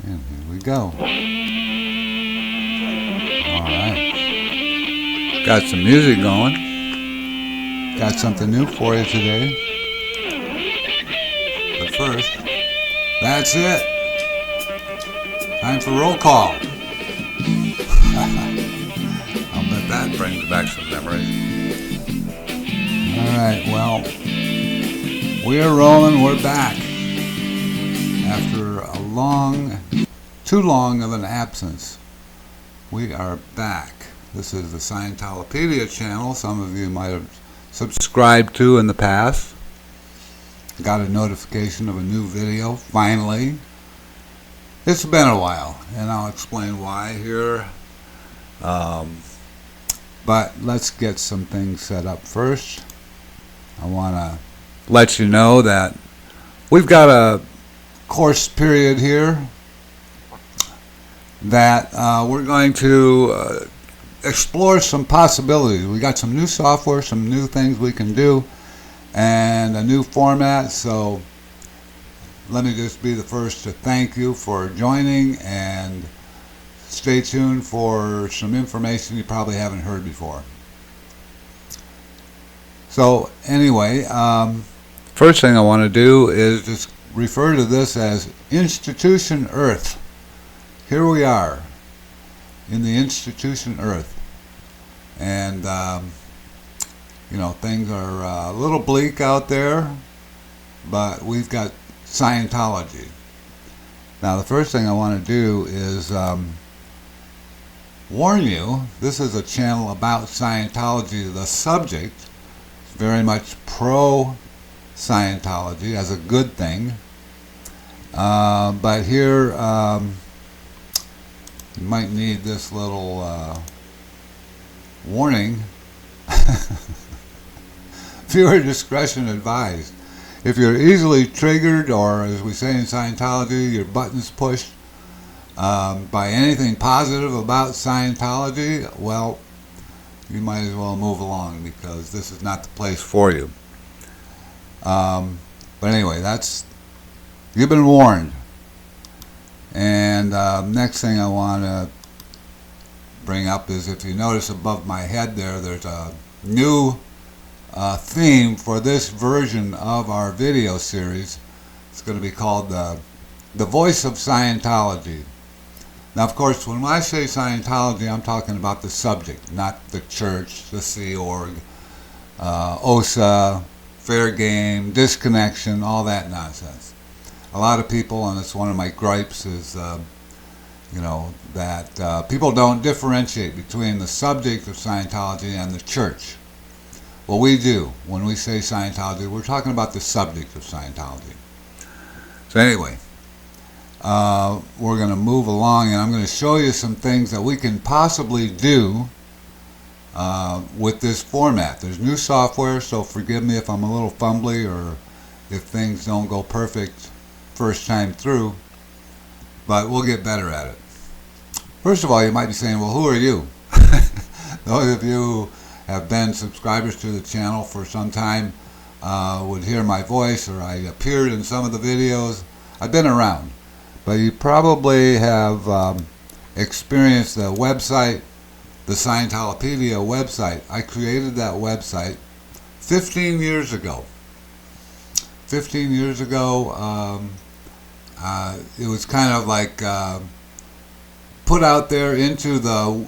And here we go. Alright. Got some music going. Got something new for you today. But first, that's it. Time for roll call. I'll bet that brings back some memories. Alright, well, we're rolling, we're back. After a too long of an absence, we are back. This is the Scientolopedia channel. Some of you might have subscribed to in the past. Got a notification of a new video, finally. It's been a while, and I'll explain why here. But let's get some things set up first. I want to let you know that we've got a course period here that we're going to explore some possibilities. We got some new software, some new things we can do, and a new format. So let me just be the first to thank you for joining, and stay tuned for some information you probably haven't heard before. So anyway, first thing I want to do is just refer to this as Institution Earth. Here we are in the Institution Earth, and you know, things are a little bleak out there, but we've got Scientology. Now the first thing I want to do is warn you, this is a channel about Scientology. The subject is very much pro-Scientology as a good thing, but here you might need this little warning. Viewer discretion advised. If you're easily triggered, or as we say in Scientology, your buttons pushed by anything positive about Scientology, well, you might as well move along, because this is not the place for you. But anyway, you've been warned. And next thing I want to bring up is, if you notice above my head there's a new theme for this version of our video series. It's going to be called the Voice of Scientology. Now, of course, when I say Scientology, I'm talking about the subject, not the church, the Sea Org, OSA, fair game, disconnection, all that nonsense. A lot of people, and it's one of my gripes, is you know, that people don't differentiate between the subject of Scientology and the church. Well, we do. When we say Scientology, we're talking about the subject of Scientology. So anyway, we're going to move along, and I'm going to show you some things that we can possibly do with this format. There's new software, so forgive me if I'm a little fumbly, or if things don't go perfect first time through, but we'll get better at it. First of all, you might be saying, well, who are you? Those of you who have been subscribers to the channel for some time would hear my voice, or I appeared in some of the videos. I've been around, but you probably have experienced the website, the Scientolopedia website. I created that website 15 years ago. 15 years ago, it was kind of like put out there into the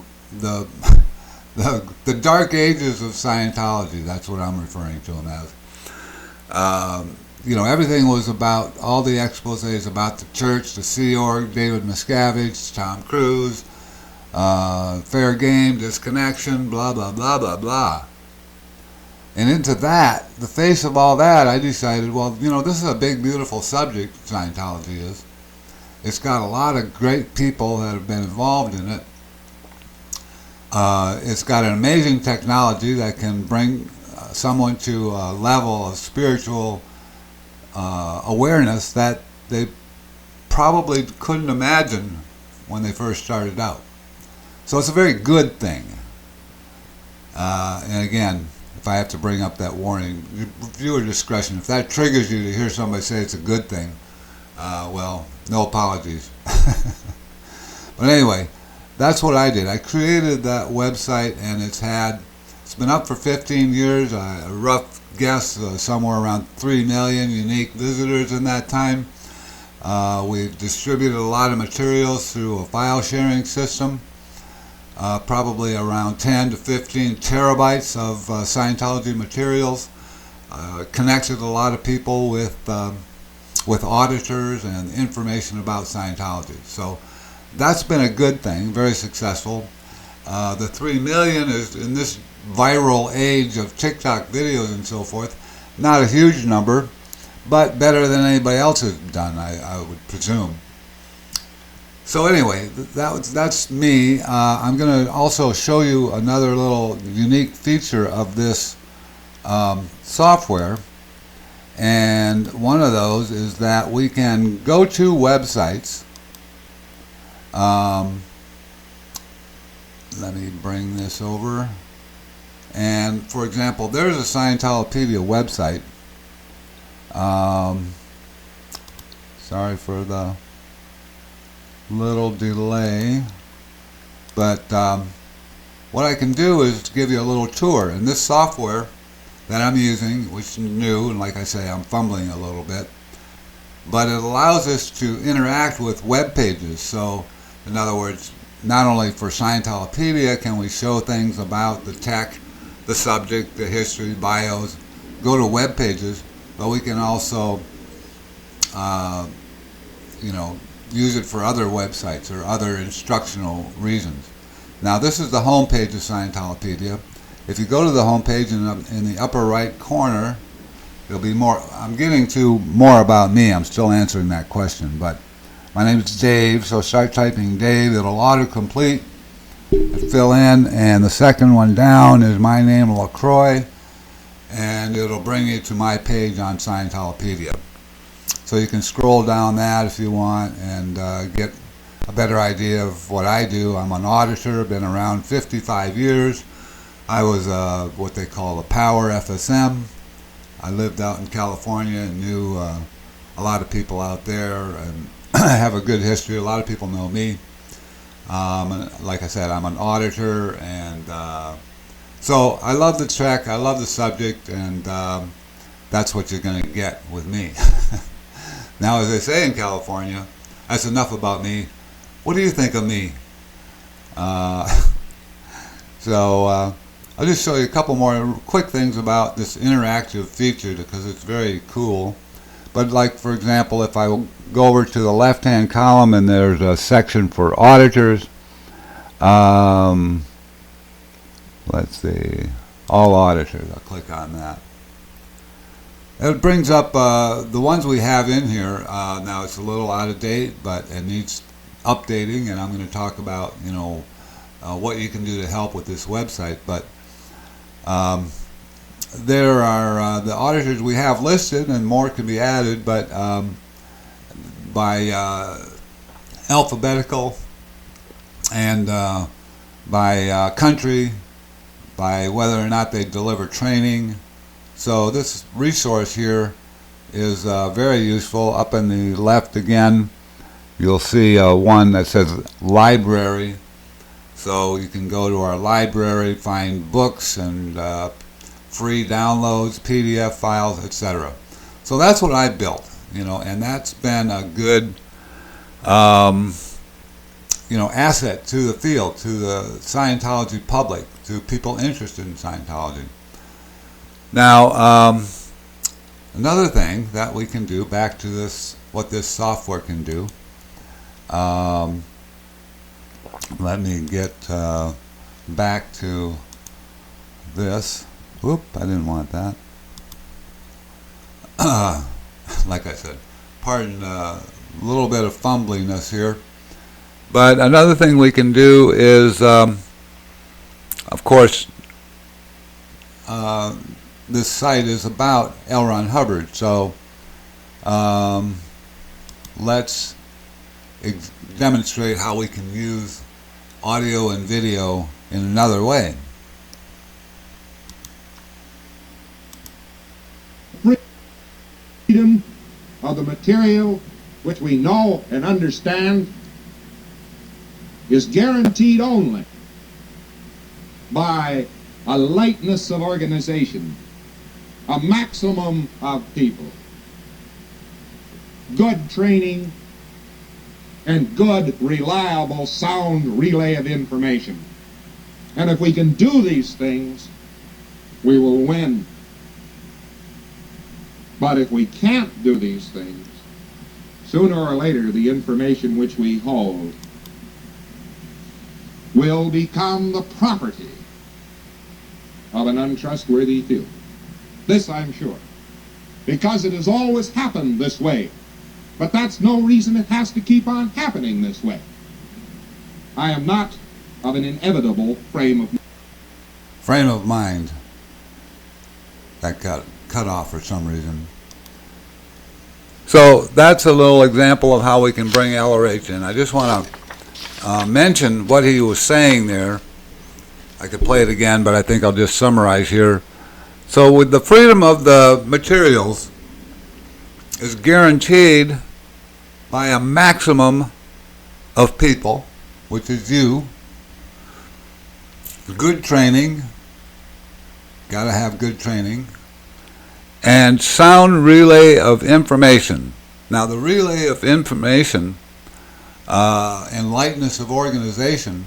dark ages of Scientology. That's what I'm referring to them as. You know, everything was about, all the exposés about the church, the Sea Org, David Miscavige, Tom Cruise, fair game, disconnection, blah, blah, blah, blah, blah. And into that, the face of all that, I decided, well, you know, this is a big, beautiful subject, Scientology is. It's got a lot of great people that have been involved in it. It's got an amazing technology that can bring someone to a level of spiritual awareness that they probably couldn't imagine when they first started out. So it's a very good thing. And again, if I have to bring up that warning, viewer discretion, if that triggers you to hear somebody say it's a good thing, well, no apologies. But anyway, that's what I did. I created that website, and it's been up for 15 years. A rough guess, somewhere around 3 million unique visitors in that time. We've distributed a lot of materials through a file sharing system. Probably around 10 to 15 terabytes of Scientology materials. Connected a lot of people with auditors and information about Scientology. So that's been a good thing, very successful. The 3 million is, in this viral age of TikTok videos and so forth, not a huge number, but better than anybody else has done, I would presume. So anyway, that's me. I'm going to also show you another little unique feature of this software. And one of those is that we can go to websites. Let me bring this over. And for example, there's a Scientolopedia website. Sorry for the little delay, but what I can do is give you a little tour. And this software that I'm using, which is new, and like I say, I'm fumbling a little bit, but it allows us to interact with web pages. So in other words, not only for Scientolopedia can we show things about the tech, the subject, the history, bios, go to web pages, but we can also use it for other websites or other instructional reasons. Now this is the home page of Scientolopedia. If you go to the home page in the upper right corner, there'll be more. I'm getting to more about me. I'm still answering that question, but my name is Dave, so start typing Dave. It'll autocomplete and fill in, and the second one down is my name, LaCroix, and it'll bring you to my page on Scientolopedia. So you can scroll down that if you want and get a better idea of what I do. I'm an auditor, been around 55 years. I was what they call a power FSM. I lived out in California and knew a lot of people out there, and I have a good history. A lot of people know me. Like I said, I'm an auditor, and so I love the tech, I love the subject, and that's what you're going to get with me. Now, as they say in California, that's enough about me. What do you think of me? So I'll just show you a couple more quick things about this interactive feature because it's very cool. But like, for example, if I go over to the left-hand column and there's a section for auditors, let's see, all auditors, I'll click on that. It brings up the ones we have in here. Now it's a little out of date, but it needs updating, and I'm going to talk about what you can do to help with this website. But there are the auditors we have listed, and more can be added, but by alphabetical and by country, by whether or not they deliver training. So this resource here is very useful. Up in the left again, you'll see one that says library. So you can go to our library, find books and free downloads, PDF files, etc. So that's what I built, and that's been a good asset to the field, to the Scientology public, to people interested in Scientology. Now, another thing that we can do, back to this, what this software can do, let me get back to this. Whoop, I didn't want that. Like I said, pardon a little bit of fumbliness here. But another thing we can do is, of course, this site is about L. Ron Hubbard, so let's demonstrate how we can use audio and video in another way. Freedom of the material which we know and understand is guaranteed only by a lightness of organization, a maximum of people, good training, and good, reliable, sound relay of information. And if we can do these things, we will win. But if we can't do these things, sooner or later the information which we hold will become the property of an untrustworthy few. This I'm sure, because it has always happened this way. But that's no reason it has to keep on happening this way. I am not of an inevitable frame of mind. That got cut off for some reason. So that's a little example of how we can bring LRH in. I just want to mention what he was saying there. I could play it again, but I think I'll just summarize here. So with the freedom of the materials is guaranteed by a maximum of people, which is you, good training, got to have good training, and sound relay of information. Now the relay of information and lightness of organization,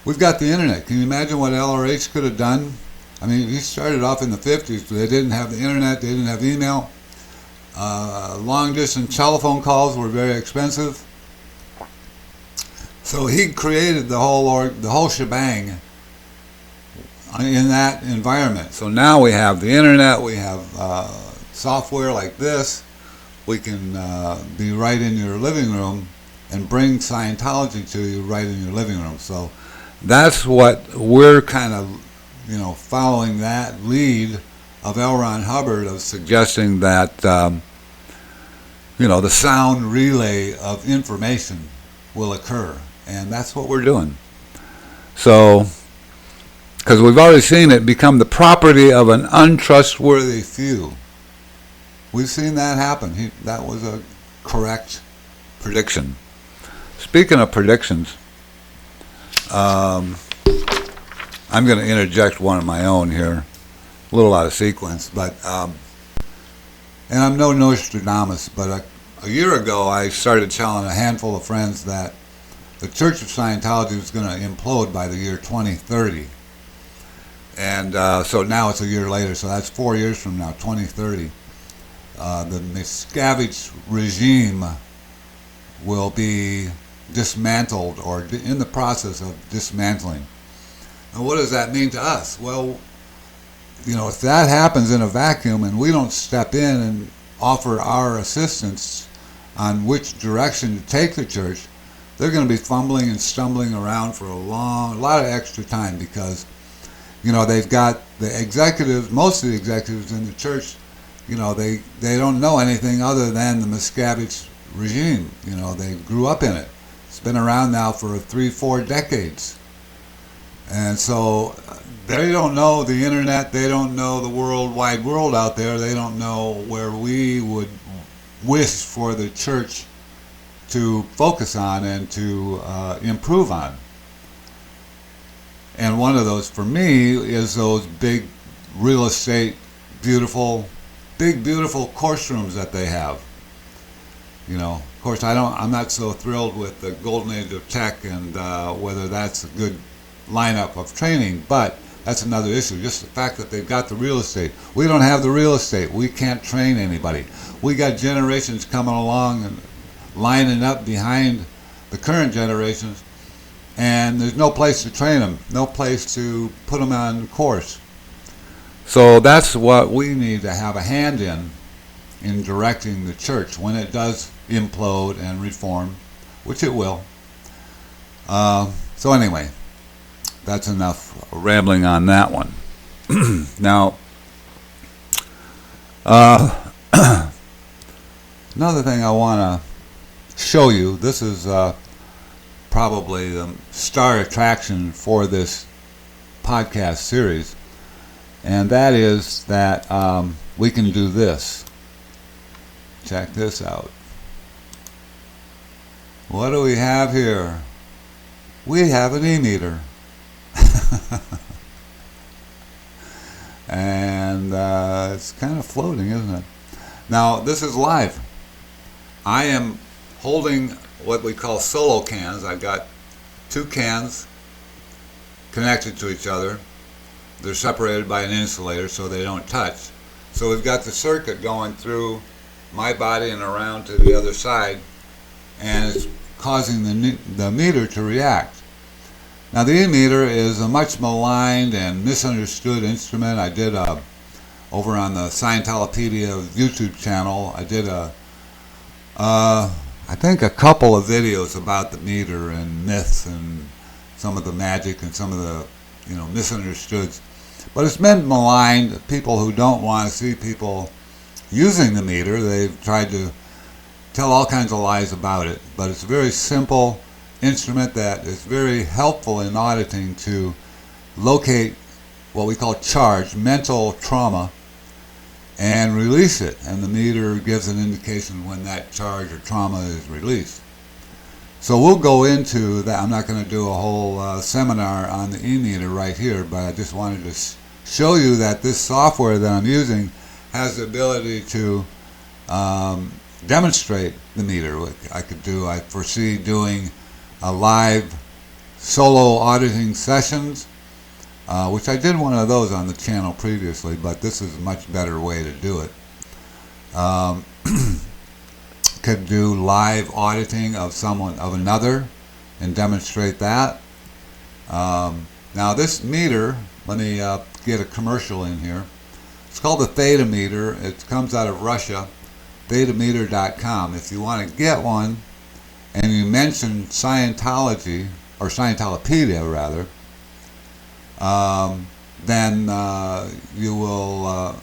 we've got the internet. Can you imagine what LRH could have done? I mean, he started off in the 50s. They didn't have the internet, they didn't have email. Long distance telephone calls were very expensive. So he created the whole shebang in that environment. So now we have the internet, we have software like this. We can be right in your living room and bring Scientology to you right in your living room. So that's what we're kind of, following that lead of L. Ron Hubbard of suggesting that, the sound relay of information will occur. And that's what we're doing. So, because we've already seen it become the property of an untrustworthy few. We've seen that happen. That was a correct prediction. Speaking of predictions, I'm going to interject one of my own here, a little out of sequence, but and I'm no Nostradamus, but a year ago I started telling a handful of friends that the Church of Scientology was going to implode by the year 2030. And so now it's a year later, so that's 4 years from now, 2030. The Miscavige regime will be dismantled or in the process of dismantling. And what does that mean to us? Well, if that happens in a vacuum and we don't step in and offer our assistance on which direction to take the church, they're going to be fumbling and stumbling around for a lot of extra time because, they've got the executives, most of the executives in the church, they don't know anything other than the Miscavige regime. They grew up in it. It's been around now for 3-4 decades. And so they don't know the internet, they don't know the wide world out there, they don't know where we would wish for the church to focus on and to improve on. And one of those for me is those big real estate, big beautiful course rooms that they have. Of course I'm not so thrilled with the golden age of tech and whether that's a good lineup of training, but that's another issue. Just the fact that they've got the real estate. We don't have the real estate. We can't train anybody. We got generations coming along and lining up behind the current generations, and there's no place to train them, no place to put them on course. So that's what we need to have a hand in directing the church when it does implode and reform, which it will. So anyway, that's enough rambling on that one. Now, another thing I want to show you, this is probably the star attraction for this podcast series, and that is that we can do this. Check this out. What do we have here? we have an e-meter. And it's kind of floating, isn't it? Now, this is live. I am holding what we call solo cans. I've got 2 cans connected to each other. They're separated by an insulator so they don't touch. So we've got the circuit going through my body and around to the other side, and it's causing the meter to react. Now, the e-meter is a much maligned and misunderstood instrument. I did over on the Scientology YouTube channel, I did I think a couple of videos about the meter and myths and some of the magic and some of the, misunderstoods. But it's been maligned. People who don't want to see people using the meter, they've tried to tell all kinds of lies about it. But it's a very simple instrument that is very helpful in auditing to locate what we call charge, mental trauma, and release it. And the meter gives an indication when that charge or trauma is released. So we'll go into that. I'm not going to do a whole seminar on the e-meter right here, but I just wanted to show you that this software that I'm using has the ability to demonstrate the meter. I foresee doing a live solo auditing sessions, which I did one of those on the channel previously, but this is a much better way to do it. Could do live auditing of another and demonstrate that. Now this meter, let me get a commercial in here. It's called the Theta meter. It comes out of Russia, thetameter.com. If you want to get one and you mention Scientology, or Scientolopedia rather, then you will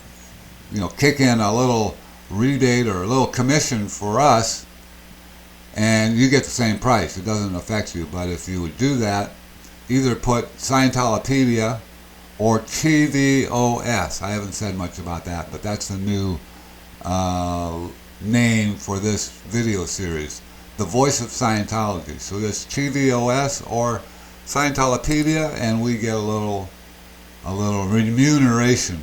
kick in a little rebate or a little commission for us, and you get the same price. It doesn't affect you. But if you would do that, either put Scientolopedia or TVOS. I haven't said much about that, but that's the new name for this video series, The Voice of Scientology. So this TVOS or Scientolopedia, and we get a little remuneration,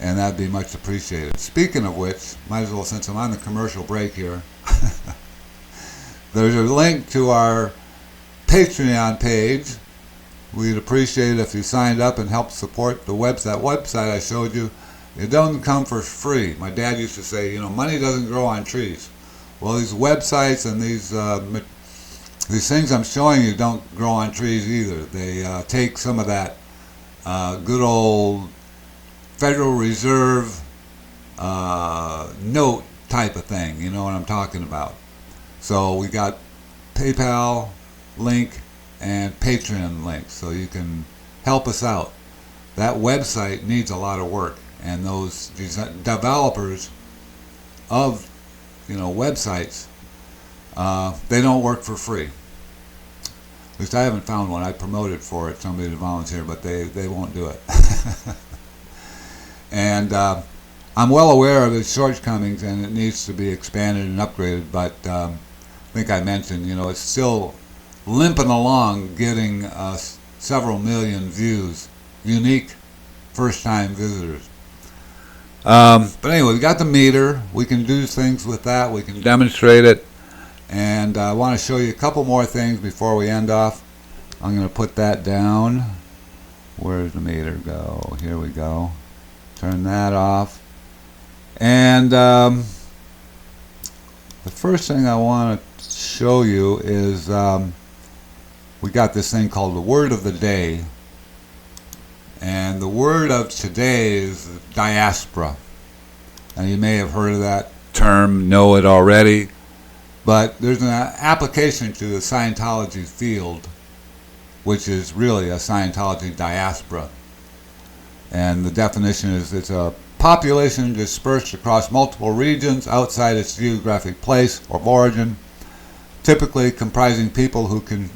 and that'd be much appreciated. Speaking of which, might as well, since I'm on the commercial break here, there's a link to our Patreon page. We'd appreciate it if you signed up and helped support the website. That website I showed you, it doesn't come for free. My dad used to say, money doesn't grow on trees. Well, these websites and these things I'm showing you don't grow on trees either. They take some of that good old Federal Reserve note type of thing. You know what I'm talking about. So we got PayPal link and Patreon link, so you can help us out. That website needs a lot of work, and those developers of websites, they don't work for free. At least I haven't found one. I promoted for it, somebody to volunteer, but they won't do it. And I'm well aware of its shortcomings, and it needs to be expanded and upgraded, but I think I mentioned, it's still limping along, getting several million views, unique first-time visitors. But anyway, we got the meter. We can do things with that. We can demonstrate it. And I want to show you a couple more things before we end off. I'm going to put that down. Where's the meter go? Here we go. Turn that off. And the first thing I want to show you is we got this thing called the word of the day. And the word of today is diaspora. And you may have heard of that term, know it already. But there's an application to the Scientology field, which is really a Scientology diaspora. And the definition is it's a population dispersed across multiple regions outside its geographic place of origin, typically comprising people who can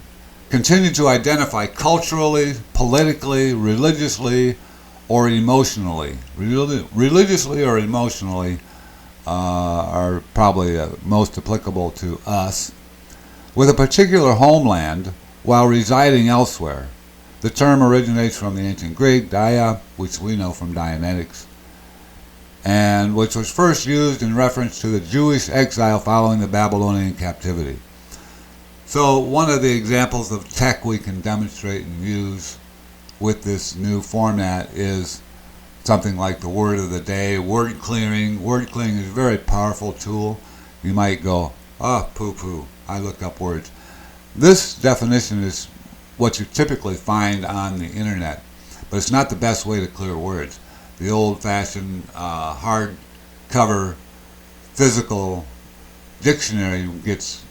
continue to identify culturally, politically, religiously, or emotionally. Religiously or emotionally are probably most applicable to us, with a particular homeland while residing elsewhere. The term originates from the ancient Greek, dia, which we know from Dianetics, and which was first used in reference to the Jewish exile following the Babylonian captivity. So one of the examples of tech we can demonstrate and use with this new format is something like the word of the day, word clearing. Word clearing is a very powerful tool. You might go, poo-poo, I look up words. This definition is what you typically find on the internet, but it's not the best way to clear words. The old-fashioned hard-cover physical dictionary gives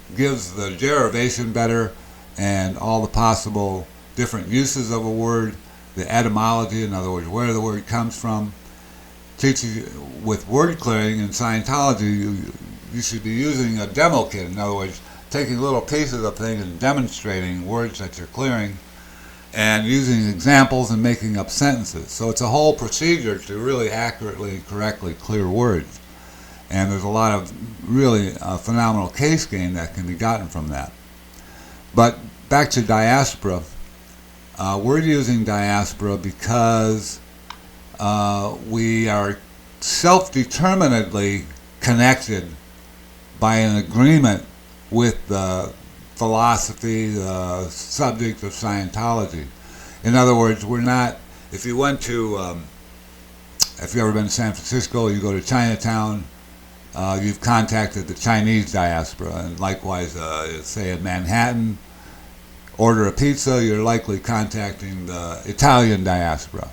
the derivation better and all the possible different uses of a word, the etymology, in other words, where the word comes from. Teaches you, with word clearing in Scientology, you should be using a demo kit. In other words, taking little pieces of things and demonstrating words that you're clearing and using examples and making up sentences. So it's a whole procedure to really accurately and correctly clear words. And there's a lot of really phenomenal case gain that can be gotten from that. But back to diaspora. We're using diaspora because we are self-determinedly connected by an agreement with the philosophy, the subject of Scientology. In other words, we're not, if you went to, if you've ever been to San Francisco, you go to Chinatown, you've contacted the Chinese diaspora, and likewise, say in Manhattan, order a pizza, you're likely contacting the Italian diaspora.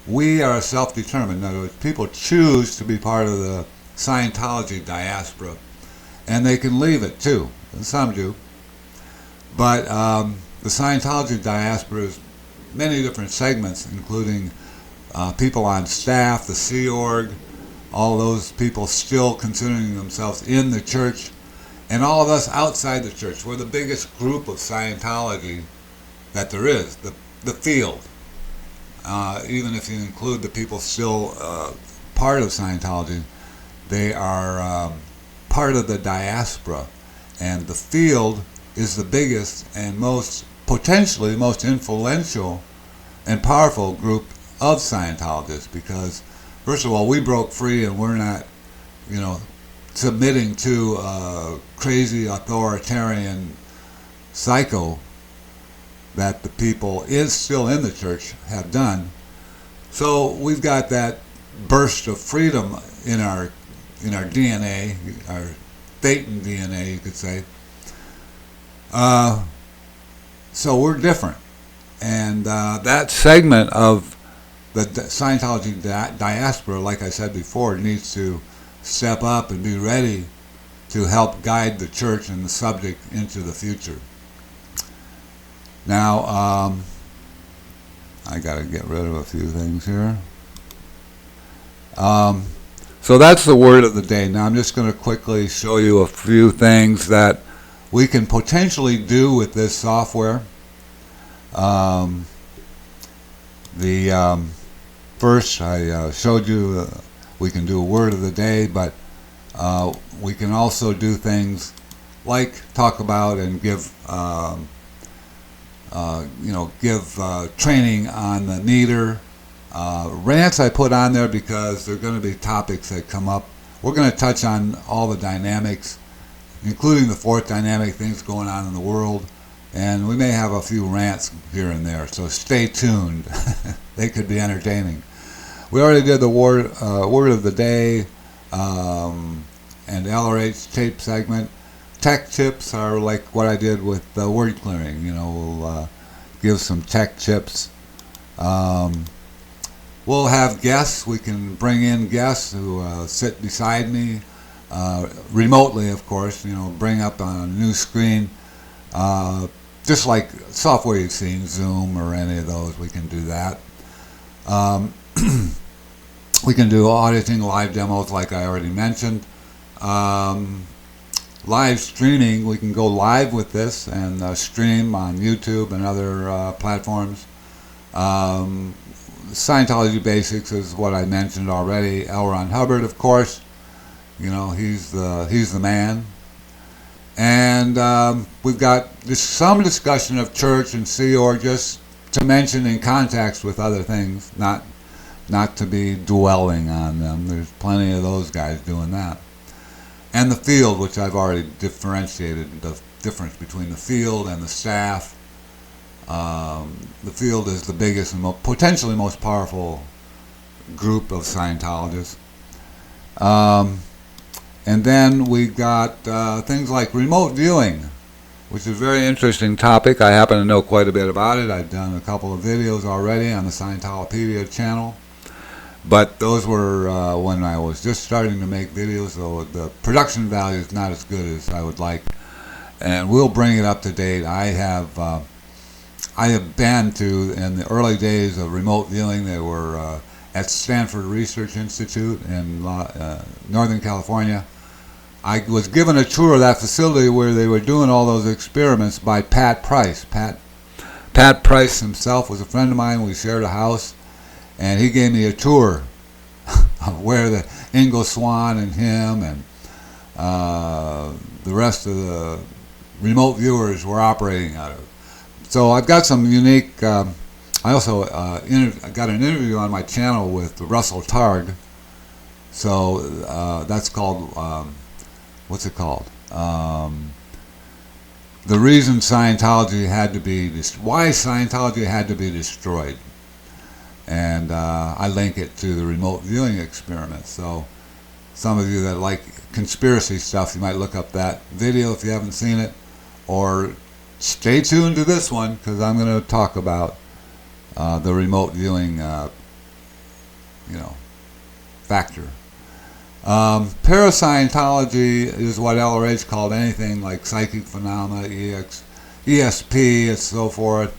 We are self-determined. In other words, people choose to be part of the Scientology diaspora, and they can leave it too. Some do. But the Scientology diaspora is many different segments, including people on staff, the Sea Org, all those people still considering themselves in the church, and all of us outside the church. We're the biggest group of Scientology that there is, the field. Even if you include the people still part of Scientology, they are part of the diaspora. And the field is the biggest and potentially most influential and powerful group of Scientologists, because first of all, we broke free and we're not, submitting to a crazy authoritarian psycho that the people still in the church have done. So we've got that burst of freedom in our DNA, our Thetan DNA, you could say. So we're different, and that segment of the Scientology diaspora, like I said before, needs to step up and be ready to help guide the church and the subject into the future. Now, I got to get rid of a few things here. So that's the word of the day. Now I'm just going to quickly show you a few things that we can potentially do with this software. First, I showed you we can do a word of the day, but we can also do things like talk about and give training on the meter. Rants I put on there because they're going to be topics that come up. We're going to touch on all the dynamics, including the fourth dynamic, things going on in the world, and we may have a few rants here and there, so stay tuned. They could be entertaining. We already did the word of the day and LRH tape segment. Tech tips are like what I did with the word clearing. We'll give some tech tips. We'll have guests. We can bring in guests who sit beside me remotely, of course. Bring up on a new screen, just like software you've seen, Zoom or any of those. We can do that. We can do auditing, live demos, like I already mentioned. Live streaming, we can go live with this and stream on YouTube and other platforms. Scientology Basics is what I mentioned already. L. Ron Hubbard, of course, he's the man. And we've got some discussion of church and Sea Org, just to mention in context with other things, not to be dwelling on them. There's plenty of those guys doing that. And the field, which I've already differentiated, the difference between the field and the staff. The field is the biggest and potentially most powerful group of Scientologists. And then we got things like remote viewing, which is a very interesting topic. I happen to know quite a bit about it. I've done a couple of videos already on the Scientolopedia channel. But those were when I was just starting to make videos, so the production value is not as good as I would like. And we'll bring it up to date. I have been to, in the early days of remote viewing, they were at Stanford Research Institute in Northern California. I was given a tour of that facility where they were doing all those experiments by Pat Price. Pat Price himself was a friend of mine. We shared a house, and he gave me a tour of where the Ingo Swann and him and the rest of the remote viewers were operating out of. So I've got some unique. I also got an interview on my channel with Russell Targ. So that's called. What's it called? The reason Scientology had to be why Scientology had to be destroyed, and I link it to the remote viewing experiment. So some of you that like conspiracy stuff, you might look up that video if you haven't seen it, or stay tuned to this one because I'm going to talk about the remote viewing, factor. Parascientology is what LRH called anything like psychic phenomena, ESP, and so forth.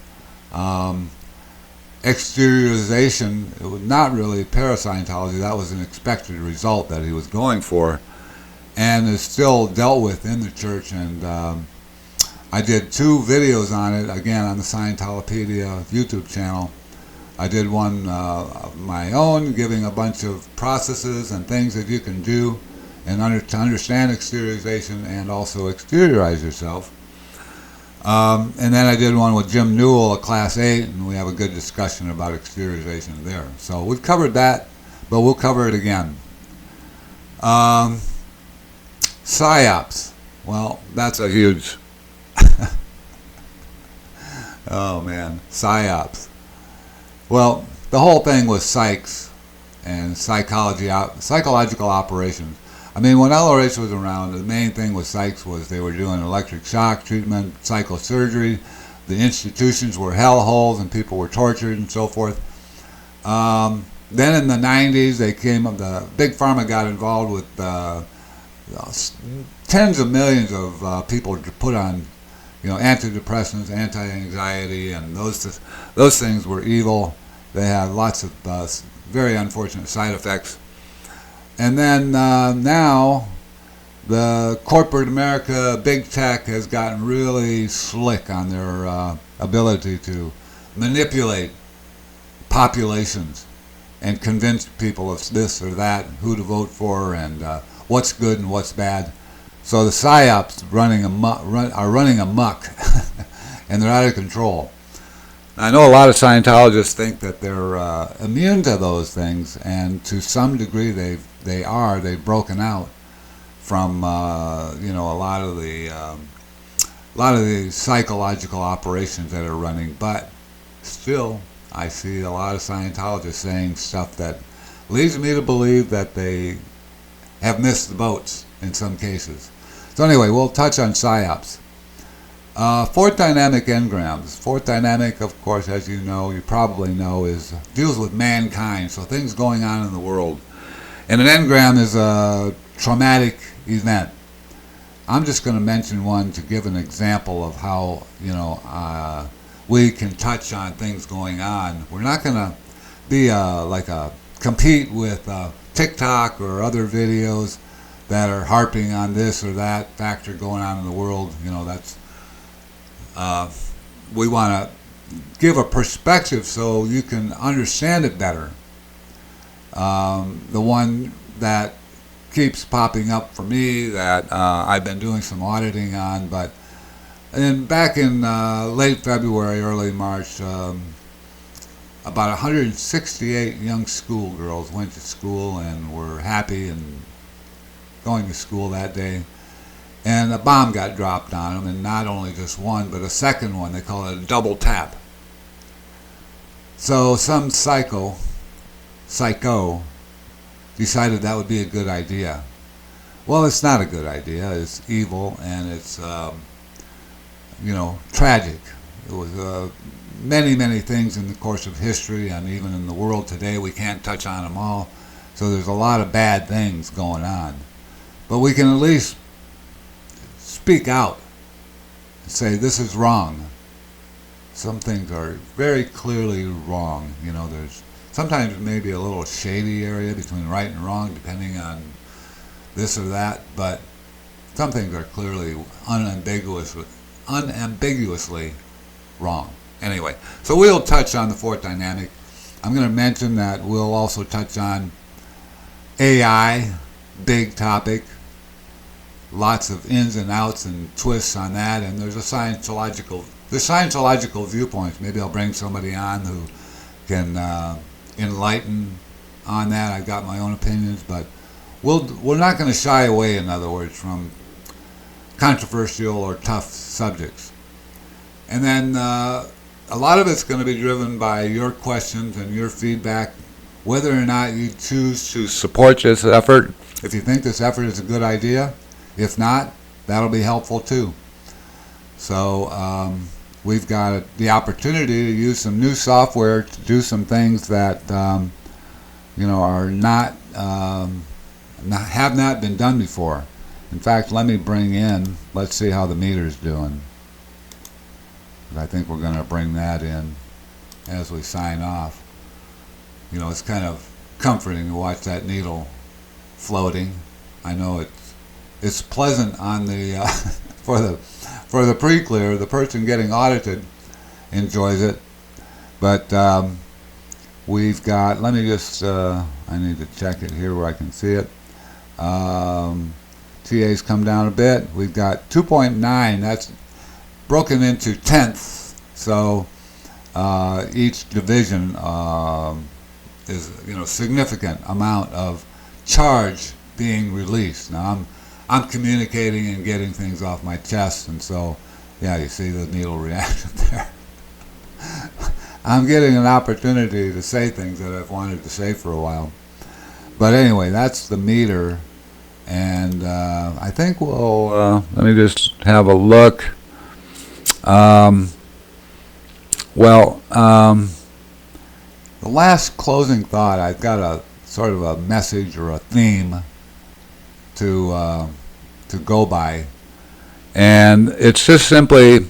Exteriorization, it was not really Parascientology. That was an expected result that he was going for, and is still dealt with in the church. And I did 2 videos on it, again on the Scientolopedia YouTube channel. I did one of my own, giving a bunch of processes and things that you can do to understand exteriorization and also exteriorize yourself. And then I did one with Jim Newell, a Class 8, and we have a good discussion about exteriorization there. So we've covered that, but we'll cover it again. PSYOPs. Well, that's a huge... oh man, PSYOPs. Well, the whole thing was psychs and psychological operations. I mean, when LRH was around, the main thing with psychs was they were doing electric shock treatment, psychosurgery. The institutions were hellholes and people were tortured and so forth. Then in the 90s, the Big Pharma got involved with tens of millions of people to put on, antidepressants, anti-anxiety, and those things were evil. They had lots of very unfortunate side effects. And then now, the corporate America, big tech, has gotten really slick on their ability to manipulate populations and convince people of this or that, who to vote for, and what's good and what's bad. So the PSYOPs are running amok, and they're out of control. I know a lot of Scientologists think that they're immune to those things, and to some degree they've broken out from a lot of the psychological operations that are running. But still, I see a lot of Scientologists saying stuff that leads me to believe that they have missed the boats in some cases. So anyway, we'll touch on PSYOPs. Fourth dynamic engrams. Fourth dynamic, of course, as you probably know, deals with mankind, so things going on in the world. And an engram is a traumatic event. I'm just going to mention one to give an example of how we can touch on things going on. We're not going to be compete with TikTok or other videos that are harping on this or that factor going on in the world. We want to give a perspective so you can understand it better. The one that keeps popping up for me that I've been doing some auditing on. But back in late February, early March, about 168 young schoolgirls went to school and were happy and going to school that day. And a bomb got dropped on them, and not only just one, but a second one. They call it a double tap. So some psycho decided that would be a good idea. Well, it's not a good idea. It's evil, and it's tragic. It was many, many things in the course of history, and even in the world today. We can't touch on them all. So there's a lot of bad things going on. But we can at least speak out and say this is wrong. Some things are very clearly wrong. There's sometimes maybe a little shady area between right and wrong, depending on this or that, but some things are clearly unambiguously wrong. Anyway, so we'll touch on the fourth dynamic. I'm going to mention that we'll also touch on AI, big topic, lots of ins and outs and twists on that, and there's Scientological viewpoints. Maybe I'll bring somebody on who can enlighten on that. I've got my own opinions, but we're not going to shy away, in other words, from controversial or tough subjects. And then a lot of it's going to be driven by your questions and your feedback, whether or not you choose to support this effort. If you think this effort is a good idea, if not, that'll be helpful too. So we've got the opportunity to use some new software to do some things that are not have not been done before. In fact, let's see how the meter's doing. I think we're going to bring that in as we sign off. It's kind of comforting to watch that needle floating. I know it's pleasant on the for the pre-clear. The person getting audited enjoys it, but we've got. Let me just. I need to check it here where I can see it. TA's come down a bit. We've got 2.9. That's broken into tenths. So each division is significant amount of charge being released. Now I'm communicating and getting things off my chest, and so yeah, you see the needle reaction there. I'm getting an opportunity to say things that I've wanted to say for a while. But anyway, that's the meter, and I think we'll let me just have a look. The last closing thought, I've got a sort of a message or a theme to go by, and it's just simply,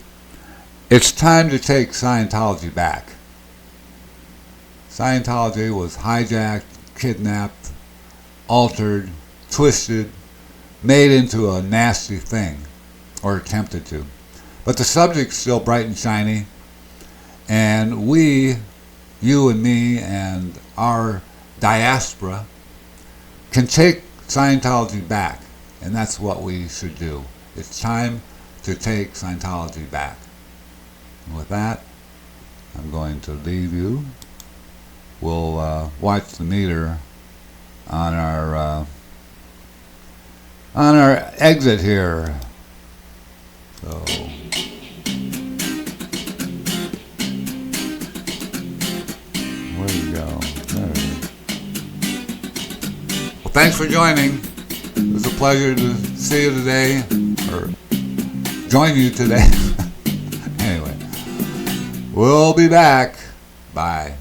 it's time to take Scientology back. Scientology was hijacked, kidnapped, altered, twisted, made into a nasty thing, or attempted to. But the subject's still bright and shiny, and we, you and me and our diaspora, can take Scientology back, and that's what we should do. It's time to take Scientology back. And with that, I'm going to leave you. We'll watch the meter on our exit here. So. Where do we go? There it is. Well, thanks for joining. It was a pleasure to see you today, or join you today. Anyway, we'll be back. Bye.